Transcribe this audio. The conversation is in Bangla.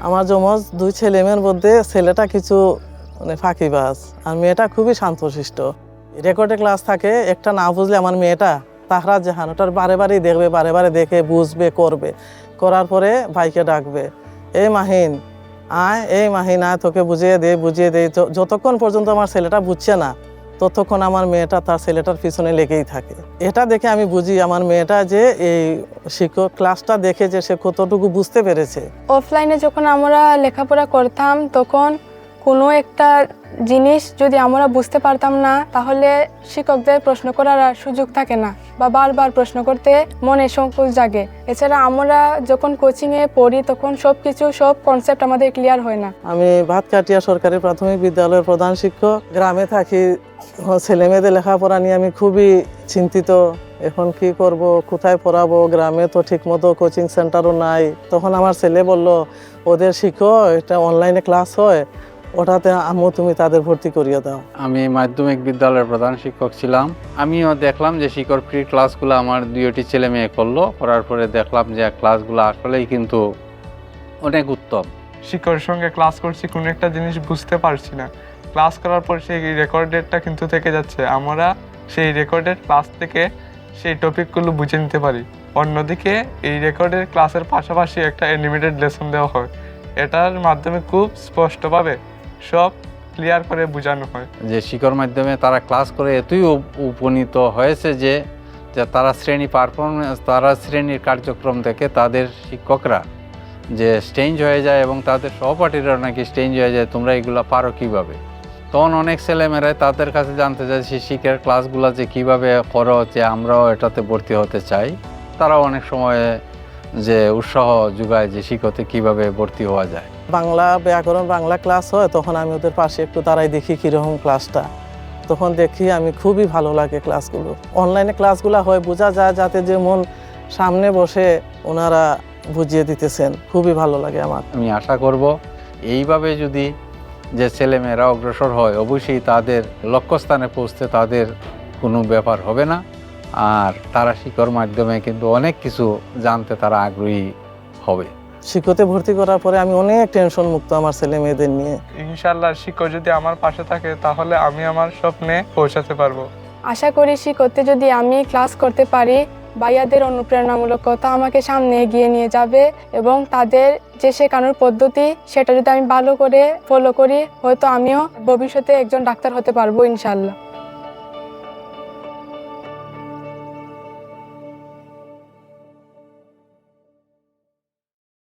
আমার যমজ দুই ছেলে মেয়ের মধ্যে ছেলেটা কিছু মানে ফাঁকিবাজ আর মেয়েটা খুবই শান্তশিষ্ট। রেকর্ডে ক্লাস থাকে, একটা না বুঝলে আমার মেয়েটা তাহরা জাহান ওটার বারে বারেই দেখবে, বারে বারে দেখে বুঝবে, করবে। করার পরে ভাইকে ডাকবে, এই মাহিন আয়, এই মাহিন আয়, তোকে বুঝিয়ে দে। যতক্ষণ পর্যন্ত আমার ছেলেটা বুঝছে না ততক্ষণ আমার মেয়েটা তার ছেলেটার পিছনে লেগেই থাকে। এটা দেখে আমি বুঝি আমার মেয়েটা যে এই শিক্ষক ক্লাসটা দেখে যে সে কতটুকু বুঝতে পেরেছে। অফলাইনে যখন আমরা লেখাপড়া করতাম তখন কোনো একটা জিনিস যদি আমরা বুঝতে পারতাম না তাহলে শিক্ষকদের প্রশ্ন করার আর সুযোগ থাকে না বা বারবার প্রশ্ন করতে মনে সংকোচ জাগে। এছাড়া আমরা যখন কোচিংয়ে পড়ি তখন সব কনসেপ্ট আমাদের ক্লিয়ার হয় না। আমি ভাতকাটিয়া সরকারি প্রাথমিক বিদ্যালয়ের প্রধান শিক্ষক, গ্রামে থাকি। ছেলে মেয়েদের লেখাপড়া নিয়ে আমি খুবই চিন্তিত। এখন কি করব, কোথায় পড়াবো? গ্রামে তো ঠিকমতো কোচিং সেন্টারও নাই। তখন আমার ছেলে বলল, ওদের শিখো, এটা অনলাইনে ক্লাস হয়, ওটাতে আম্মু তুমি তাদের ভর্তি করিয়ে দাও। আমি মাধ্যমিক বিদ্যালয়ের প্রধান শিক্ষক ছিলাম। আমিও দেখলাম যে শিকড় ফ্রি ক্লাসগুলো আমার দুইটি ছেলে মেয়ে করলো, করার পরে দেখলাম যে ক্লাসগুলো আসলেই কিন্তু অনেক উত্তম। শিক্ষকের সঙ্গে ক্লাস করছি, কোনো একটা জিনিস বুঝতে পারছি না, ক্লাস করার পর সেই রেকর্ডেডটা কিন্তু থেকে যাচ্ছে। আমরা সেই রেকর্ডেড ক্লাস থেকে সেই টপিকগুলো বুঝে নিতে পারি। অন্যদিকে এই রেকর্ডের ক্লাসের পাশাপাশি একটা অ্যানিমেটেড লেসন দেওয়া হয়, এটার মাধ্যমে খুব স্পষ্টভাবে সব ক্লিয়ার করে বোঝানো হয়। যে শিকড় মাধ্যমে তারা ক্লাস করে এতই উপনীত হয়েছে যে তারা শ্রেণীর কার্যক্রম থেকে তাদের শিক্ষকরা যে স্টেঞ্জ হয়ে যায় এবং তাদের সহপাঠীরা নাকি স্টেঞ্জ হয়ে যায়, তোমরা এগুলো পারো কীভাবে। তখন অনেক ছেলেমেয়েরাই তাদের কাছে জানতে চায় সেই শিক্ষার ক্লাসগুলো যে কীভাবে করো, যে আমরাও এটাতে ভর্তি হতে চাই। তারাও অনেক সময় যে উৎসাহ যোগায় যে শিক্ষতে কীভাবে ভর্তি হওয়া যায়। বাংলা ব্যাকরণ বাংলা ক্লাস হয়, তখন আমি ওদের পাশে একটু দাঁড়াই দেখি কীরকম ক্লাসটা। তখন দেখি আমি খুবই ভালো লাগে ক্লাসগুলো। অনলাইনে ক্লাসগুলো হয় বোঝা যায়, যাতে যেমন সামনে বসে ওনারা বুঝিয়ে দিতেছেন, খুবই ভালো লাগে আমার। আমি আশা করব এইভাবে যদি যে ছেলেমেয়েরা অগ্রসর হয়, অবশ্যই তাদের লক্ষ্যস্থানে পৌঁছতে তাদের কোনো ব্যাপার হবে না। আর তারা শিক্ষার মাধ্যমে কিন্তু অনেক কিছু জানতে তারা আগ্রহী হবে। শিক্ষতে ভর্তি করার পরে আমি অনেক টেনশন মুক্ত আমার ছেলে মেয়েদের নিয়ে। ইনশাআল্লাহ শিক্ষক যদি আমার পাশে থাকে তাহলে আমি আমার স্বপ্নে পৌঁছাতে পারবো। আশা করি শিক্ষকতে যদি আমি ক্লাস করতে পারি, ভাইয়াদের অনুপ্রেরণামূলক কথা আমাকে সামনে এগিয়ে নিয়ে যাবে এবং তাদের যে শেখানোর পদ্ধতি সেটা যদি আমি ভালো করে ফলো করি, হয়তো আমিও ভবিষ্যতে একজন ডাক্তার হতে পারবো ইনশাআল্লাহ।